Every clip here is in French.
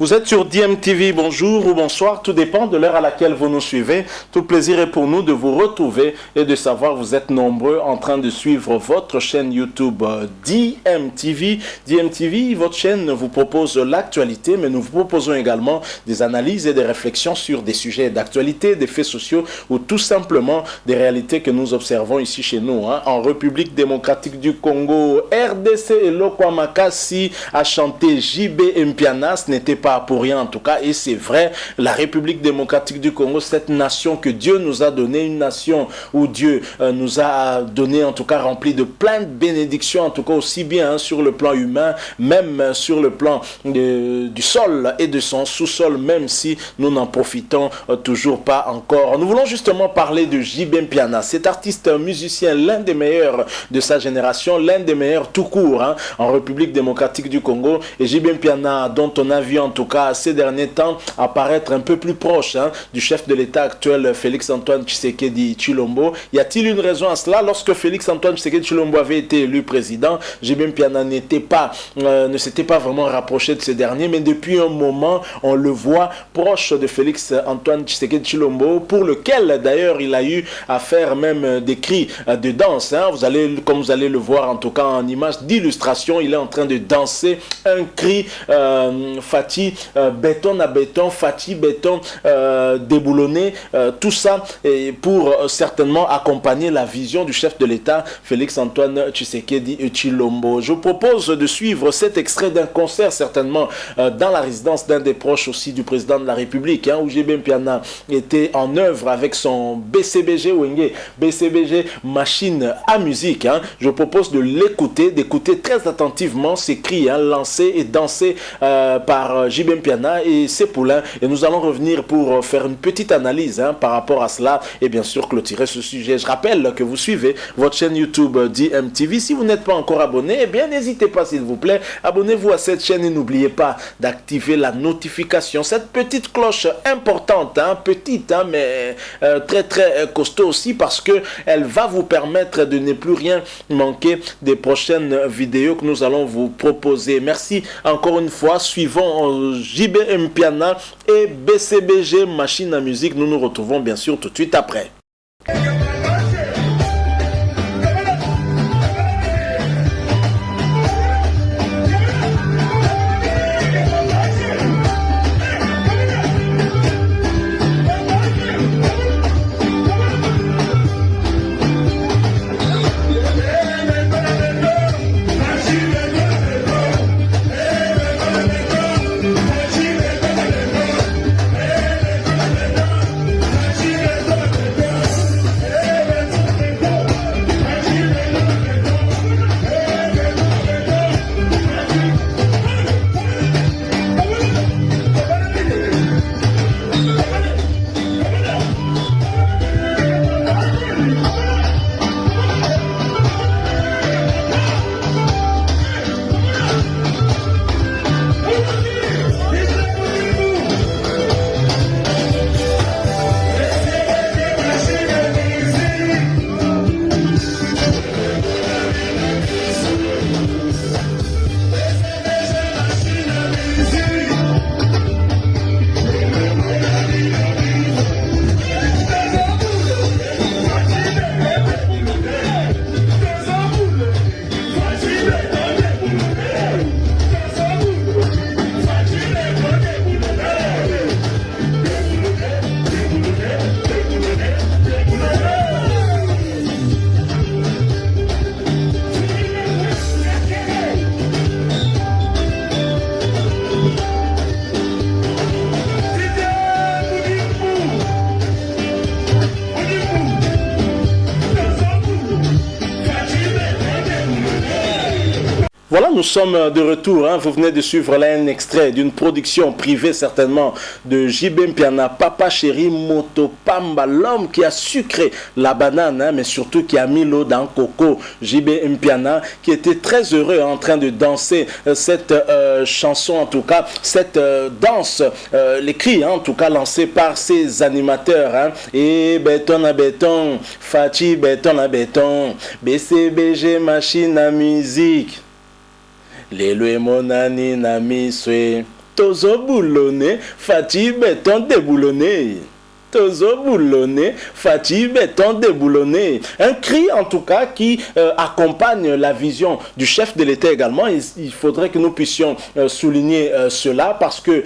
Vous êtes sur DMTV, bonjour ou bonsoir, tout dépend de l'heure à laquelle vous nous suivez. Tout plaisir est pour nous de vous retrouver et de savoir que vous êtes nombreux en train de suivre votre chaîne YouTube DMTV. DMTV, votre chaîne vous propose l'actualité, mais nous vous proposons également des analyses et des réflexions sur des sujets d'actualité, des faits sociaux ou tout simplement des réalités que nous observons ici chez nous. En République démocratique du Congo, RDC et Lokwamacasi a chanté JB Mpiana, ce n'était pas pour rien en tout cas, et c'est vrai, la République démocratique du Congo, cette nation que Dieu nous a donnée, une nation où Dieu nous a donné en tout cas rempli de plein de bénédictions, en tout cas aussi bien sur le plan humain, même sur le plan du sol et de son sous-sol, même si nous n'en profitons toujours pas encore. Nous voulons justement parler de JB Mpiana, cet artiste musicien, l'un des meilleurs de sa génération, l'un des meilleurs tout court en République démocratique du Congo, et JB Mpiana dont on a vu en tout cas ces derniers temps apparaître un peu plus proche du chef de l'État actuel Félix-Antoine Tshisekedi Tshilombo. Y a-t-il une raison à cela? Lorsque Félix-Antoine Tshisekedi Tshilombo avait été élu président, JB Mpiana ne s'était pas vraiment rapproché de ce dernier, mais depuis un moment on le voit proche de Félix-Antoine Tshisekedi Tshilombo, pour lequel d'ailleurs il a eu à faire même des cris de danse. Comme vous allez le voir en tout cas en image d'illustration, il est en train de danser un cri Fati béton à béton, Fati béton déboulonné, tout ça et pour certainement accompagner la vision du chef de l'État Félix-Antoine Tshisekedi Tshilombo. Je vous propose de suivre cet extrait d'un concert certainement dans la résidence d'un des proches aussi du président de la République, où JB Mpiana était en œuvre avec son BCBG Wenge, BCBG machine à musique. Je vous propose de l'écouter, d'écouter très attentivement ces cris lancés et dansés par JB Mpiana et ses poulains, et nous allons revenir pour faire une petite analyse par rapport à cela et bien sûr clôturer ce sujet. Je rappelle que vous suivez votre chaîne YouTube DMTV. Si vous n'êtes pas encore abonné, eh bien n'hésitez pas s'il vous plaît, abonnez-vous à cette chaîne et n'oubliez pas d'activer la notification, cette petite cloche importante, petite mais très très costaud aussi, parce que elle va vous permettre de ne plus rien manquer des prochaines vidéos que nous allons vous proposer. Merci encore une fois. Suivons JB Mpiana et BCBG machine à musique. Nous nous retrouvons bien sûr tout de suite après. Voilà, nous sommes de retour. Vous venez de suivre là un extrait d'une production privée certainement de JB Mpiana, Papa Chéri Moto Pamba, l'homme qui a sucré la banane, mais surtout qui a mis l'eau dans le coco. JB Mpiana qui était très heureux en train de danser cette chanson, en tout cas cette danse, les cris en tout cas lancés par ses animateurs. Et béton à béton, Fati béton à béton, BCBG machine à musique. Lelo monani na miswe Tozo boulonné, Fati béton déboulonné. Tozo boulonné, Fati béton déboulonné. Un cri en tout cas qui accompagne la vision du chef de l'État également. Il faudrait que nous puissions souligner cela parce que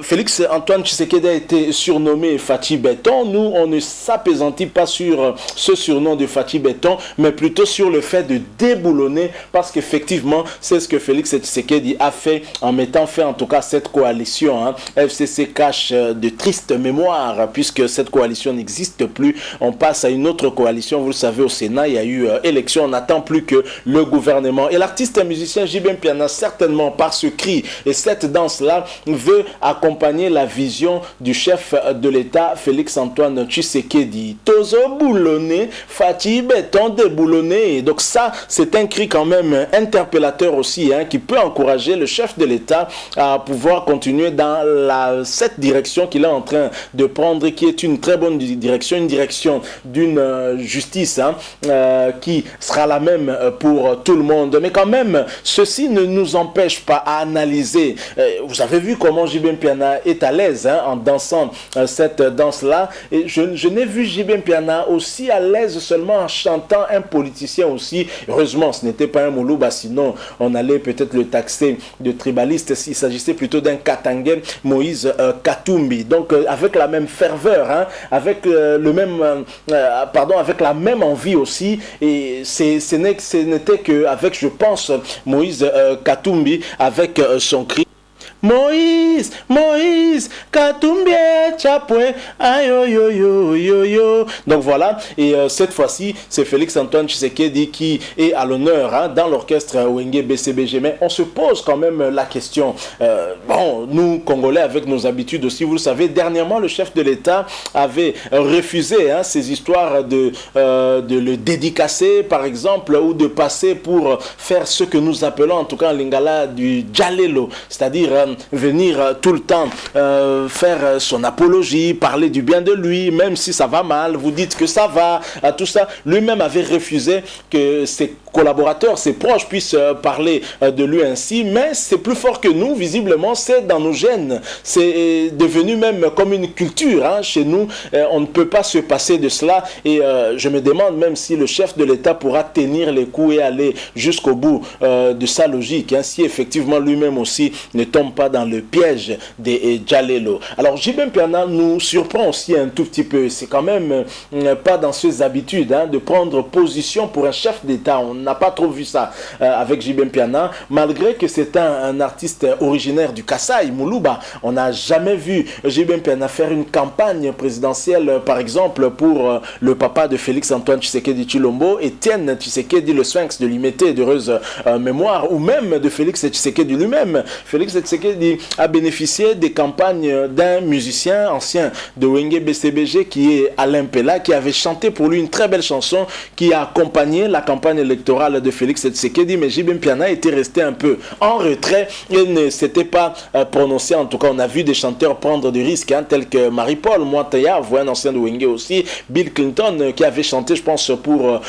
Félix Antoine Tshisekedi a été surnommé Fati béton. Nous, on ne s'apaisantit pas sur ce surnom de Fati béton, mais plutôt sur le fait de déboulonner parce qu'effectivement, c'est ce que Félix Tshisekedi a fait en mettant fin en tout cas cette coalition. Hein. FCC cache de tristes mémoires puisque cette coalition n'existe plus. On passe à une autre coalition. Vous le savez, au Sénat, il y a eu élection. On n'attend plus que le gouvernement. Et l'artiste et musicien JB Mpiana, certainement par ce cri et cette danse-là, veut accompagner la vision du chef de l'État, Félix Antoine Tshisekedi. Tozo boulonné, Fati béton déboulonné. Donc ça, c'est un cri quand même interpellateur aussi, hein, qui peut encourager le chef de l'État à pouvoir continuer dans cette direction qu'il est en train de prendre, qui est une très bonne direction, une direction d'une justice qui sera la même pour tout le monde. Mais quand même, ceci ne nous empêche pas à analyser. Vous avez vu comment JB Mpiana est à l'aise en dansant cette danse-là. Et je n'ai vu JB Mpiana aussi à l'aise seulement en chantant un politicien aussi. Heureusement, ce n'était pas un Moulouba, sinon on allait peut-être le taxer de tribaliste. Il s'agissait plutôt d'un Katangais, Moïse Katumbi. Donc avec la même ferveur, hein, avec avec la même envie aussi, et ce n'était qu'avec, je pense, Moïse Katumbi, avec son cri Moïse, Moïse, Katumbi Chapwe, ayo yo yo yo yo. Donc voilà, et cette fois-ci, c'est Félix Antoine Tshisekedi qui est à l'honneur dans l'orchestre Wenge BCBG. Mais on se pose quand même la question. Bon, nous, Congolais, avec nos habitudes aussi, vous le savez, dernièrement, le chef de l'État avait refusé ces histoires de le dédicacer, par exemple, ou de passer pour faire ce que nous appelons, en tout cas en lingala, du djalelo, c'est-à-dire venir tout le temps faire son apologie, parler du bien de lui, même si ça va mal, vous dites que ça va, tout ça. Lui-même avait refusé que ses collaborateurs, ses proches puissent parler de lui ainsi, mais c'est plus fort que nous, visiblement, c'est dans nos gènes. C'est devenu même comme une culture chez nous. On ne peut pas se passer de cela, et je me demande même si le chef de l'État pourra tenir les coups et aller jusqu'au bout de sa logique, si effectivement lui-même aussi ne tombe pas dans le piège des Djalelo. Alors JB Mpiana nous surprend aussi un tout petit peu. C'est quand même pas dans ses habitudes de prendre position pour un chef d'État. On n'a pas trop vu ça avec JB Mpiana, malgré que c'est un artiste originaire du Kasaï, Moulouba. On n'a jamais vu JB Mpiana faire une campagne présidentielle, par exemple, pour le papa de Félix Antoine Tshisekedi Tshilombo, Étienne Tshisekedi, le Sphinx de l'Imité, d'heureuse mémoire, ou même de Félix Tshisekedi lui-même. Félix Tshisekedi a bénéficié des campagnes d'un musicien ancien de Wenge BCBG qui est Alain Pella, qui avait chanté pour lui une très belle chanson qui a accompagné la campagne électorale de Félix Tshisekedi, mais JB Mpiana était resté un peu en retrait et ne s'était pas prononcé. En tout cas, on a vu des chanteurs prendre des risques, tels que Marie-Paul Mwataya, un ancien de Wenge aussi, Bill Clinton qui avait chanté, je pense, pour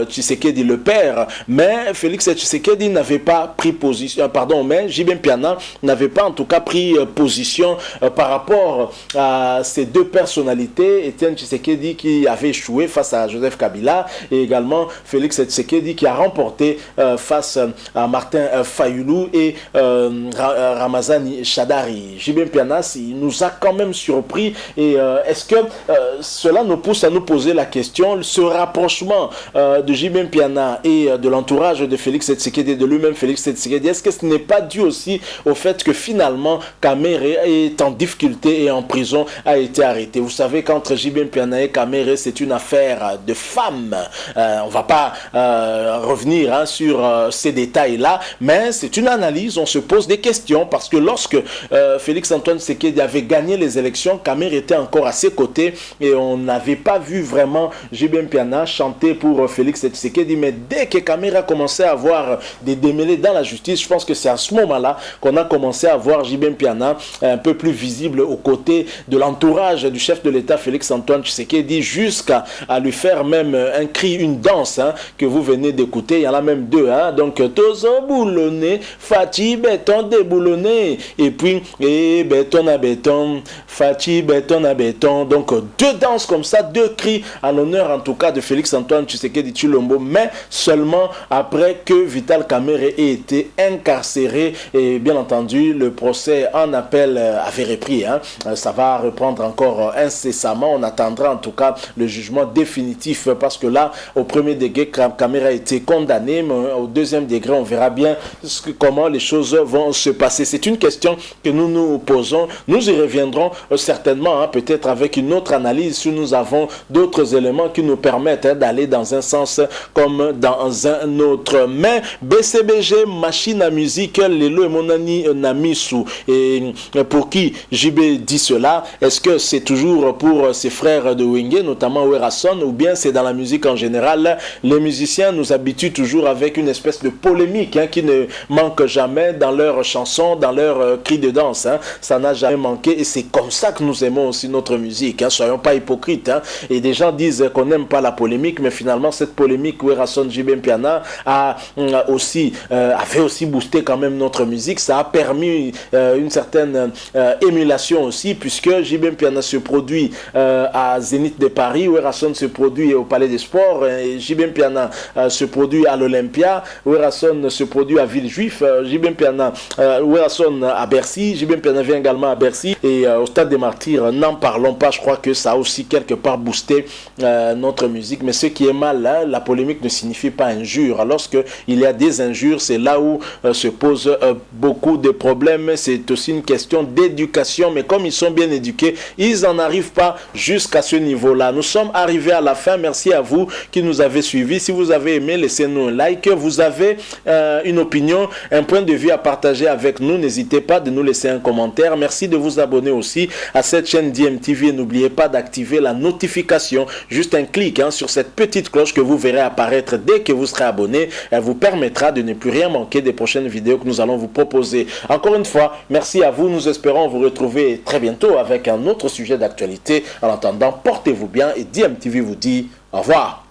Tshisekedi le père, mais Félix Tshisekedi n'avait pas pris position, mais JB Mpiana n'avait pas en tout cas pris position par rapport à ces deux personnalités, Étienne Tshisekedi qui avait échoué face à Joseph Kabila et également Félix Tshisekedi qui a remporté face à Martin Fayoulou et Ramazani Shadari. JB Mpiana nous a quand même surpris, et est-ce que cela nous pousse à nous poser la question, ce rapprochement de JB Mpiana et de l'entourage de Félix Tshisekedi, de lui-même Félix Tshisekedi, est-ce que ce n'est pas dû aussi au fait que finalement Kamere est en difficulté et en prison, a été arrêté? Vous savez qu'entre JB Mpiana et Kamere, c'est une affaire de femmes. On ne va pas revenir sur ces détails-là, mais c'est une analyse, on se pose des questions, parce que lorsque Félix Antoine Tshisekedi avait gagné les élections, Kamere était encore à ses côtés et on n'avait pas vu vraiment JB Mpiana chanter pour Félix Tshisekedi, mais dès que Kamere a commencé à avoir des démêlés dans la justice, je pense que c'est à ce moment-là qu'on a commencé à voir JB Mpiana un peu plus visible aux côtés de l'entourage du chef de l'État Félix Antoine Tshisekedi, jusqu'à lui faire même un cri, une danse que vous venez venez d'écouter, il y en a même deux, hein. Donc Tozo boulonné, Fachi béton déboulonné, et puis béton à béton, Fachi béton à béton. Donc deux danses comme ça, deux cris en l'honneur en tout cas de Félix-Antoine Tshisekedi Tshilombo, mais seulement après que Vital Kamerhe ait été incarcéré, et bien entendu le procès en appel avait repris, hein. Ça va reprendre encore incessamment. On attendra en tout cas le jugement définitif, parce que là au premier degré Kamerhe a été condamné, mais au deuxième degré on verra bien comment les choses vont se passer. C'est une question que nous nous posons. Nous y reviendrons certainement, hein, peut-être avec une autre analyse si nous avons d'autres éléments qui nous permettent d'aller dans un sens comme dans un autre. Mais BCBG machine à musique Lelo et Monani Namisu, et pour qui JB dit cela, est-ce que c'est toujours pour ses frères de Wenge, notamment Werason, ou bien c'est dans la musique en général? Les musiciens nous habituent toujours avec une espèce de polémique, hein, qui ne manque jamais dans leurs chansons, dans leurs cris de danse, hein. Ça n'a jamais manqué, et c'est comme ça que nous aimons aussi notre musique, hein. Soyons pas hypocrites, hein. Et des gens disent qu'on n'aime pas la polémique, mais finalement cette polémique Werason JB Mpiana avait aussi boosté quand même notre musique. Ça a permis une certaine émulation aussi, puisque JB Mpiana se produit à Zénith de Paris, Werason se produit au Palais des Sports, et JB Mpiana se produit à l'Olympia, Werason se produit à Villejuif, JB Mpiana, Werason à Bercy, JB Mpiana vient également à Bercy, et au Stade des Martyrs, n'en parlons pas. Je crois que ça a aussi quelque part boosté notre musique. Mais ce qui est mal, hein, la polémique ne signifie pas injure. Lorsqu'il y a des injures, c'est là où se posent beaucoup de problèmes. C'est aussi une question d'éducation, mais comme ils sont bien éduqués, ils n'en arrivent pas jusqu'à ce niveau-là. Nous sommes arrivés à la fin. Merci à vous qui nous avez suivis. Si vous avez aimé, laissez-nous un like. Vous avez une opinion, un point de vue à partager avec nous, n'hésitez pas de nous laisser un commentaire. Merci de vous abonner aussi à cette chaîne DMTV, et n'oubliez pas d'activer la notification, juste un clic, hein, sur cette petite cloche que vous verrez apparaître dès que vous serez abonné. Elle vous permettra de ne plus rien manquer des prochaines vidéos que nous allons vous proposer. Encore une fois, merci à vous. Nous espérons vous retrouver très bientôt avec un autre sujet d'actualité. En attendant, portez-vous bien, et DMTV vous dit au revoir.